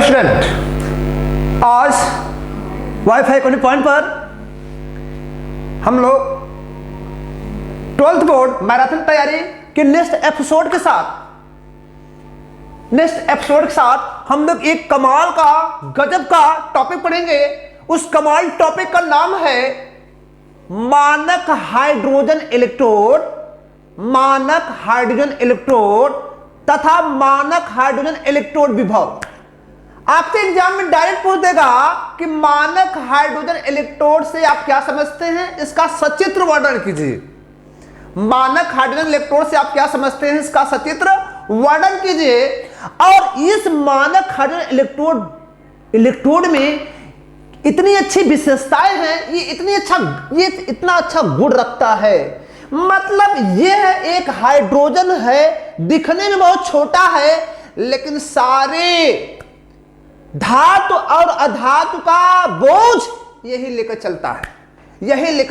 Student, आज wifi कोने point पर हम लोग 12th बोर्ड मैराथन तैयारी के नेक्स्ट एपिसोड के साथ हम लोग एक कमाल का गजब का टॉपिक पढ़ेंगे। उस कमाल टॉपिक का नाम है मानक हाइड्रोजन इलेक्ट्रोड तथा मानक हाइड्रोजन इलेक्ट्रोड विभव। आपसे एग्जाम में डायरेक्ट पूछ देगा कि मानक हाइड्रोजन इलेक्ट्रोड से आप क्या समझते हैं, इसका सचित्र वर्णन कीजिए। मानक हाइड्रोजन इलेक्ट्रोड से आप क्या समझते हैं, इसका सचित्र वर्णन कीजिए। और इस मानक हाइड्रोजन इलेक्ट्रोड में इतनी अच्छी विशेषताएं हैं, ये इतना अच्छा गुण रखता है। मतलब यह एक हाइड्रोजन है, दिखने में बहुत छोटा है, लेकिन सारे धातु और अधातु का बोझ यही लेकर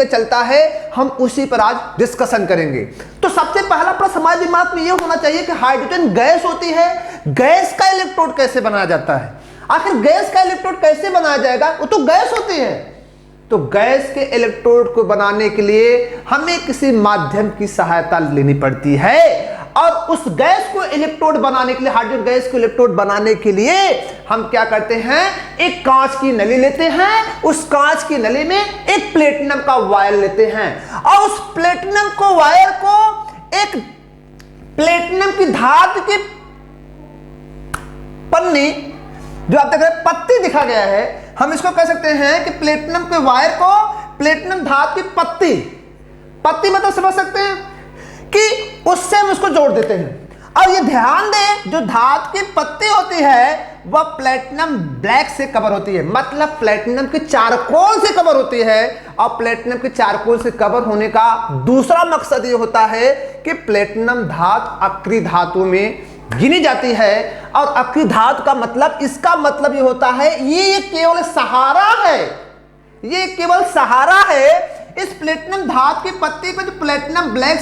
चलता है। हम उसी पर आज डिस्कशन करेंगे। तो सबसे पहला प्रश्न हमारे दिमाग में यह होना चाहिए कि हाइड्रोजन गैस होती है, गैस का इलेक्ट्रोड कैसे बनाया जाता है। आखिर गैस का इलेक्ट्रोड कैसे बनाया जाएगा, वो तो गैस होती है। तो गैस के इलेक्ट्रोड को बनाने के लिए हमें किसी माध्यम की सहायता लेनी पड़ती है। और उस गैस को इलेक्ट्रोड बनाने के लिए, हाइड्रोजन गैस को इलेक्ट्रोड बनाने के लिए हम क्या करते हैं, एक कांच की नली लेते हैं। उस कांच की नली में एक प्लेटिनम का वायर लेते हैं और उस प्लेटिनम को वायर को एक प्लेटिनम की धातु की पन्नी, जो आप देख रहे हैं पत्ती दिखा गया है, हम इसको कह सकते हैं कि प्लेटिनम के वायर को प्लेटिनम धातु की पत्ती मतलब समझ सकते हैं कि उससे हम उसको जोड़ देते हैं। और ये ध्यान दें, जो धातु की पत्ती होती है वह प्लेटिनम ब्लैक से कवर होती है, मतलब प्लेटिनम के चारकोल से कवर होती है। और प्लेटिनम के चारकोल से कवर होने का दूसरा मकसद ये होता है कि प्लेटिनम धातु अक्रिय धातु में गिनी जाती है। और अक्रिय धातु का मतलब, इसका मतलब ये होता है ये केवल सहारा है। इस प्लेटिनम धातु की पत्ती पे जो प्लेटिनम ब्लैक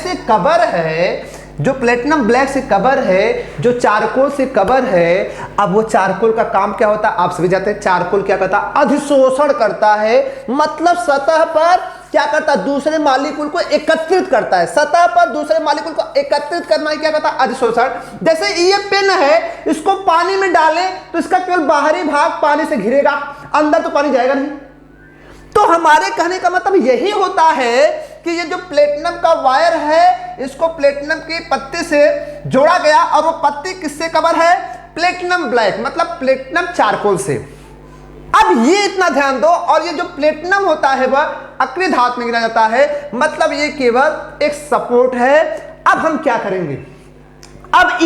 से कवर है, जो चारकोल से कवर है। अब वो चारकोल का काम क्या होता है, आप समझ जाते हैं। चारकोल क्या करता है, अधिशोषण करता है। मतलब सतह पर क्या करता है, दूसरे मॉलिक्यूल को एकत्रित करता है। सतह पर दूसरे मॉलिक्यूल को एकत्रित करना ही क्या करता है, अधिशोषण। जैसे ये पेन है, इसको पानी में डालें तो इसका केवल बाहरी भाग पानी से घिरेगा, अंदर तो पानी जाएगा नहीं। तो हमारे कहने का मतलब यही होता है कि ये जो प्लेटिनम का वायर है, इसको प्लेटिनम की पत्ती से जोड़ा गया और वो पत्ती किससे कवर है, प्लेटिनम ब्लैक मतलब प्लेटिनम चारकोल से। अब ये इतना ध्यान दो। और ये जो प्लेटिनम होता है वह अक्रिय धातु में गिना जाता है, मतलब ये केवल एक सपोर्ट है। अब हम क्या करेंगे, अब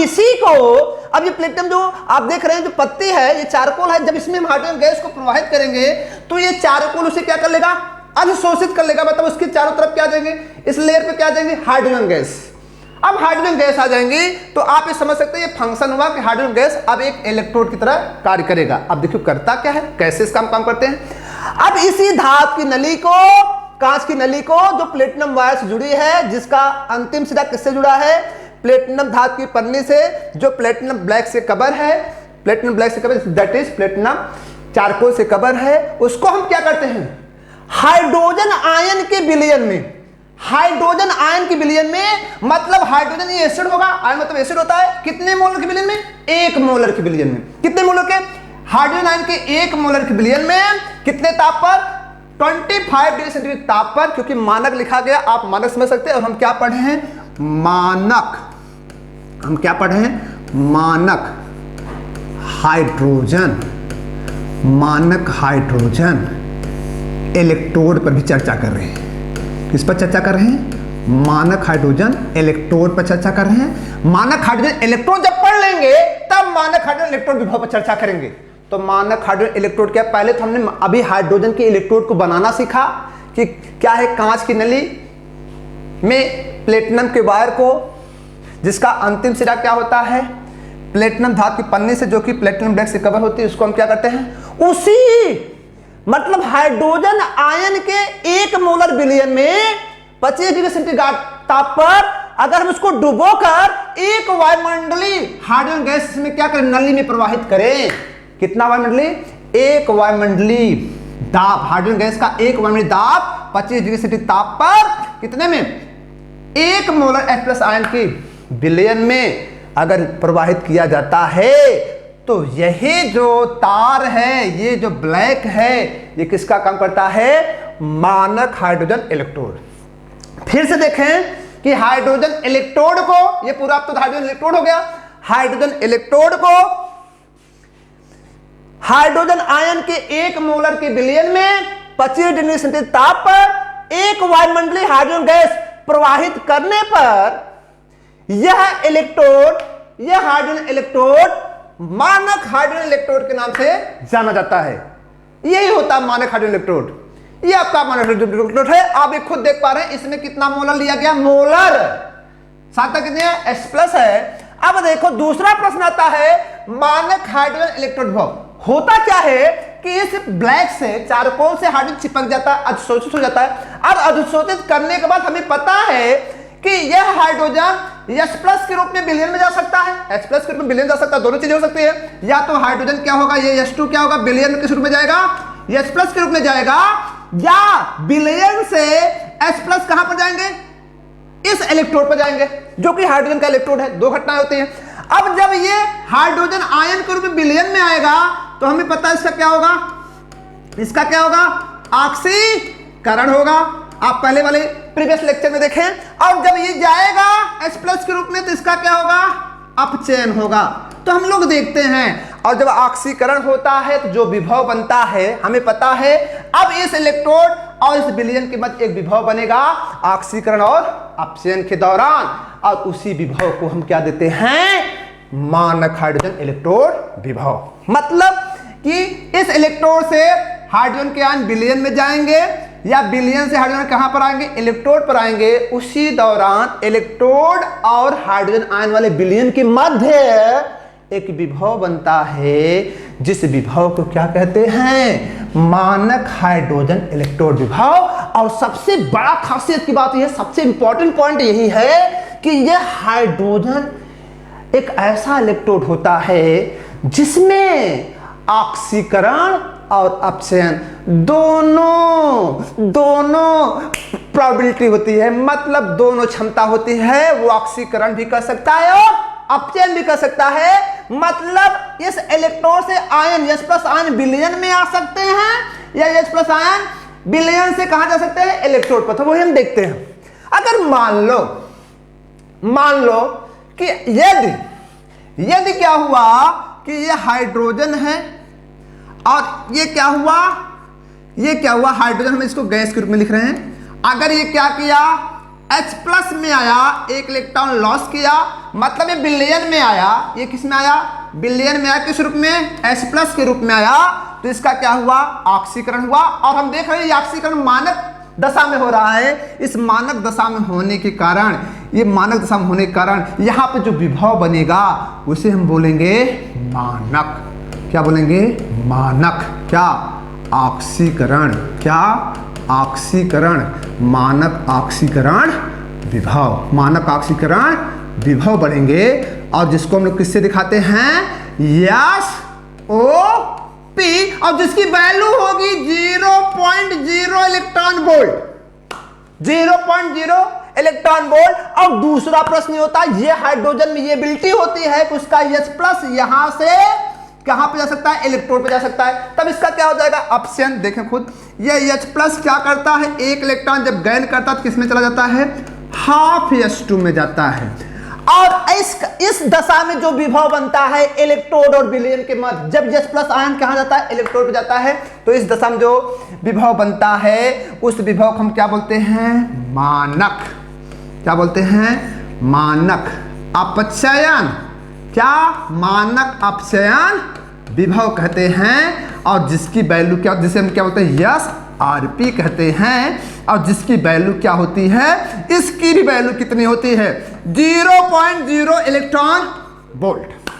ये प्लेटिनम जो आप देख रहे हैं, जो पत्ती है, ये चारकोल है। जब इसमें हम हाइड्रोजन गैस को प्रवाहित करेंगे तो ये चारकोल उसे क्या कर लेगा, अधिशोषित कर लेगा। मतलब उसके चारों तरफ क्या देंगे, इस लेयर पे क्या देंगे, हाइड्रोजन गैस। अब हाइड्रोजन गैस आ जाएंगी तो आप ये समझ सकते हैं, ये फंक्शन हुआ कि हाइड्रोजन गैस अब एक इलेक्ट्रोड की तरह कार्य करेगा। अब देखिए करता क्या है, कैसे इसका काम करते हैं। अब इसी धातु की नली को, कांच की नली को, जो प्लेटिनम वायर से जुड़ी है, जिसका अंतिम सिरा किससे जुड़ा है, प्लेटिनम धातु की पन्नी से, जो प्लेटिनम ब्लैक से कवर है, दैट इज प्लेटिनम चारकोल से कवर है। उसको हम क्या करते हैं, हाइड्रोजन आयन के विलयन में, मतलब हाइड्रोजन ये एसिड होगा, आयन मतलब एसिड होता है। कितने मोलर के विलयन में, 1 मोलर के विलयन में। कितने मोलर के, हाइड्रोजन आयन के 1 मोलर के विलयन में कितने ताप पर, 25 डिग्री सेंटीग्रेड ताप पर। क्योंकि मानक लिखा गया, आप मानक समझ सकते हैं। और हम क्या पढ़े हैं, मानक हाइड्रोजन इलेक्ट्रोड पर भी चर्चा कर रहे हैं। किस पर चर्चा कर रहे हैं, मानक हाइड्रोजन इलेक्ट्रोड पर चर्चा कर रहे हैं। मानक हाइड्रोजन इलेक्ट्रोड जब पढ़ लेंगे तब मानक हाइड्रोजन इलेक्ट्रोड विभव पर चर्चा करेंगे। तो मानक हाइड्रोजन इलेक्ट्रोड क्या, पहले तो हमने अभी हाइड्रोजन के इलेक्ट्रोड को बनाना सीखा कि क्या है, कांच की नली में प्लेटिनम के वायर को, जिसका अंतिम सिरा क्या होता है, प्लेटिनम धातु की पन्नी से, जो कि प्लेटिनम ब्लैक से कवर होती है, उसको हम क्या करते हैं, उसी मतलब हाइड्रोजन आयन के 1 मोलर विलयन में 25 डिग्री सेंटीग्रेड ताप पर अगर हम उसको डुबोकर एक वायुमंडलीय हाइड्रोजन गैस में क्या करें, नली में प्रवाहित करें, कितना वायुमंडली, एक वायुमंडली दाब, हाइड्रोजन गैस का एक वायुमंडलीय दाब 25 डिग्री सेंटीग्रेड ताप पर कितने में, 1 मोलर H+ आयन की बिलियन में अगर प्रवाहित किया जाता है, तो यही जो तार है, ये जो ब्लैक है, ये किसका काम करता है, मानक हाइड्रोजन इलेक्ट्रोड। फिर से देखें कि हाइड्रोजन इलेक्ट्रोड को, ये पूरा अब तो हाइड्रोजन इलेक्ट्रोड हो गया, हाइड्रोजन इलेक्ट्रोड को हाइड्रोजन आयन के 1 मोलर के बिलियन में 25 डिग्री सेंटीग्रेड ताप पर एक वायुमंडलीय हाइड्रोजन गैस प्रवाहित करने पर यह इलेक्ट्रोड, यह हाइड्रोजन इलेक्ट्रोड मानक हाइड्रोजन इलेक्ट्रोड के नाम से जाना जाता है। यही होता है मानक हाइड्रोजन इलेक्ट्रोड। ये आपका मानक हाइड्रोजन इलेक्ट्रोड है। आप ये खुद देख पा रहे हैं, इसमें कितना मोलर लिया गया, मोलर, साथ तक कितने है, H+ है। अब देखो दूसरा प्रश्न आता है, मानक हाइड्रोजन इलेक्ट्रोड भाव होता क्या है कि इस ब्लैक से, चारकोल से हाइड्रोजन चिपक जाता है, अधिशोषित हो जाता है। अब अधिशोषित करने के बाद हमें पता है कि यह हाइड्रोजन H+ के रूप में बिलियन में जा सकता है, H+ के रूप में बिलियन जा सकता है, दोनों चीजें हो सकती है। या तो हाइड्रोजन क्या होगा, ये H2 क्या होगा, बिलियन में किस रूप में जाएगा, H+ के रूप में जाएगा, या बिलियन से H+ कहां पर जाएंगे, इस इलेक्ट्रोड पर जाएंगे, जो कि हाइड्रोजन का इलेक्ट्रोड है। दो घटनाएं होती हैं। अब जब ये हाइड्रोजन आयन के रूप में बिलियन में आएगा, तो हमें पता है इसका क्या होगा, इसका क्या होगा, ऑक्सीकरण होगा। आप पहले वाले प्रीवियस लेक्चर में देखें। और जब ये जाएगा H+ के रूप में, तो इसका क्या होगा, अपचयन होगा। तो हम लोग देखते हैं, और जब ऑक्सीकरण होता है तो जो विभव बनता है हमें पता है। अब इस इलेक्ट्रोड और इस विलयन के मध्य एक विभव बनेगा ऑक्सीकरण और अपचयन के दौरान, और उसी विभव को हम क्या देते हैं, मानक हाइड्रोजन इलेक्ट्रोड विभव। मतलब कि इस इलेक्ट्रोड से हाइड्रोजन के आयन विलयन में जाएंगे, या विलयन से हाइड्रोजन कहां पर आएंगे, इलेक्ट्रोड पर आएंगे। उसी दौरान इलेक्ट्रोड और हाइड्रोजन आयन वाले विलयन के मध्य एक विभव बनता है, जिस विभव को क्या कहते हैं, मानक हाइड्रोजन इलेक्ट्रोड विभव। और सबसे बड़ा खासियत की बात यह, सबसे इंपॉर्टेंट पॉइंट यही है कि यह हाइड्रोजन एक ऐसा इलेक्ट्रोड होता है जिसमें ऑक्सीकरण और अपचयन दोनों प्रोबेबिलिटी होती है, मतलब दोनों क्षमता होती है। वो ऑक्सीकरण भी कर सकता है और अपचयन भी कर सकता है। मतलब इस इलेक्ट्रोड से आयन H+ आयन विलयन में आ सकते हैं, या H+ आयन विलयन से कहां जा सकते हैं, इलेक्ट्रोड पर। तो वही हम देखते हैं। अगर मान लो कि यदि क्या हुआ कि ये हाइड्रोजन है, और ये क्या हुआ हाइड्रोजन, हम इसको गैस के रूप में लिख रहे हैं। अगर ये क्या किया, H+ में आया, एक इलेक्ट्रॉन लॉस किया, मतलब ये बिलियन में आया। ये किस में आया, बिलियन में आया, किस रूप में, H+ के रूप में आया। तो इसका क्या हुआ, ऑक्सीकरण हुआ। और हम देख रहे हैं ये ऑक्सीकरण मानक दशा में हो रहा है। इस मानक दशा में होने के कारण, ये मानक दशा में होने के कारण यहाँ पे जो विभव बनेगा उसे हम बोलेंगे मानक। क्या बोलेंगे, मानक। क्या, ऑक्सीकरण। क्या, ऑक्सीकरण, मानक ऑक्सीकरण विभव। मानक ऑक्सीकरण विभव बढ़ेंगे, और जिसको हम लोग किससे दिखाते हैं, SO2, और जिसकी वैल्यू होगी 0.0 इलेक्ट्रॉन वोल्ट, 0.0 इलेक्ट्रॉन वोल्ट। और दूसरा प्रश्न होता है, ये हाइड्रोजन में ये एबिलिटी होती है कि उसका H+ यहां से कहां पे जा सकता है, इलेक्ट्रोड पे जा सकता है। तब इसका क्या हो जाएगा, अपचयन। देखें खुद, ये H+ क्या करता है, एक इलेक्ट्रॉन जब गेन करता है तो किसमें चला जाता है, हाफ H2 में जाता है। और इस दशा में जो विभव बनता है इलेक्ट्रोड और विलयन के मध्य, जब H+ आयन कहां जाता है, इलेक्ट्रोड पे जाता है, तो इस दशा में जो विभव बनता है उस विभव को हम क्या बोलते हैं, मानक। क्या बोलते हैं, मानक अपचयन। क्या, मानक अपचयन विभव कहते हैं। और जिसकी वैल्यू क्या, जिसे हम क्या बोलते हैं, SRP कहते हैं। और जिसकी वैल्यू क्या होती है, इसकी भी वैल्यू कितनी होती है, 0.0 इलेक्ट्रॉन वोल्ट।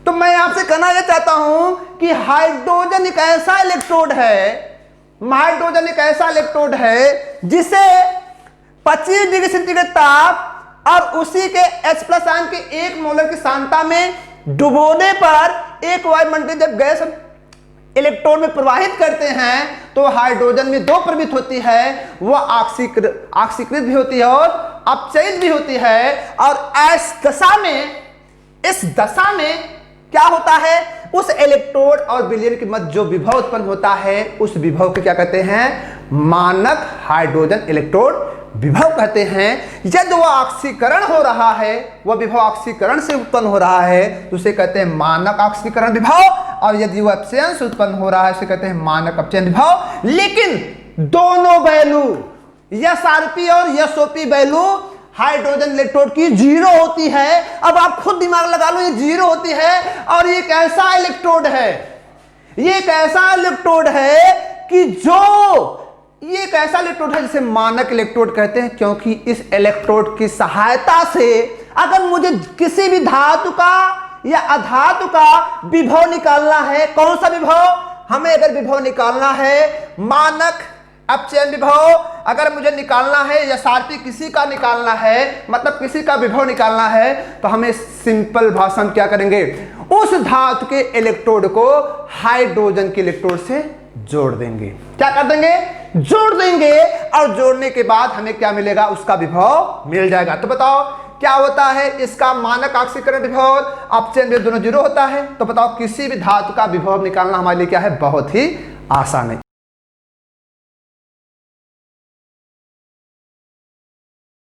तो मैं आपसे कहना यह चाहता हूं कि हाइड्रोजन एक ऐसा इलेक्ट्रोड है, जिसे 25 डिग्री सेंटीग्रेड ताप और उसी के H+ आयन के 1 मोलर की सांद्रता में डुबोने पर एक वायुमंडलीय जब गैस इलेक्ट्रॉन में प्रवाहित करते हैं तो हाइड्रोजन में दो प्रवृत्ति होती है, वह ऑक्सीकृत भी होती है और अपचयित भी होती है। और इस दशा में क्या होता है, उस इलेक्ट्रोड और विलयन के मध्य जो विभव उत्पन्न होता है उस विभव को क्या कहते हैं, मानक हाइड्रोजन इलेक्ट्रोड विभव कहते हैं। यदि वह ऑक्सीकरण हो रहा है, वह विभव ऑक्सीकरण से उत्पन्न हो रहा है तो उसे कहते हैं मानक ऑक्सीकरण विभव, और यदि वह अपचयन से उत्पन्न हो रहा है उसे कहते हैं मानक अपचयन विभव। लेकिन दोनों वैल्यू एसआरपी और एसओपी वैल्यू हाइड्रोजन इलेक्ट्रोड की 0 होती है। अब आप खुद दिमाग लगा लो, ये 0 होती है और ये एक ऐसा इलेक्ट्रोड है, ये एक ऐसा इलेक्ट्रोड है कि ये एक ऐसा इलेक्ट्रोड है जिसे मानक इलेक्ट्रोड कहते हैं, क्योंकि इस इलेक्ट्रोड की सहायता से अगर मुझे किसी भी धातु का या अधातु का विभव निकालना है, कौन सा विभव, हमें अगर विभव निकालना है मानक अपचयन विभव, अगर मुझे निकालना है या सारपी किसी का निकालना है, मतलब किसी का विभव निकालना है, तो हमें सिंपल भाषा में क्या करेंगे, उस धातु के इलेक्ट्रोड को हाइड्रोजन के इलेक्ट्रोड से जोड़ देंगे। क्या कर देंगे, जोड़ देंगे, और जोड़ने के बाद हमें क्या मिलेगा, उसका विभव मिल जाएगा। तो बताओ क्या होता है, इसका मानक ऑक्सीकरण विभव अपचयन विभव दोनों 0 होता है। तो बताओ किसी भी धातु का विभव निकालना हमारे लिए क्या है, बहुत ही आसान है।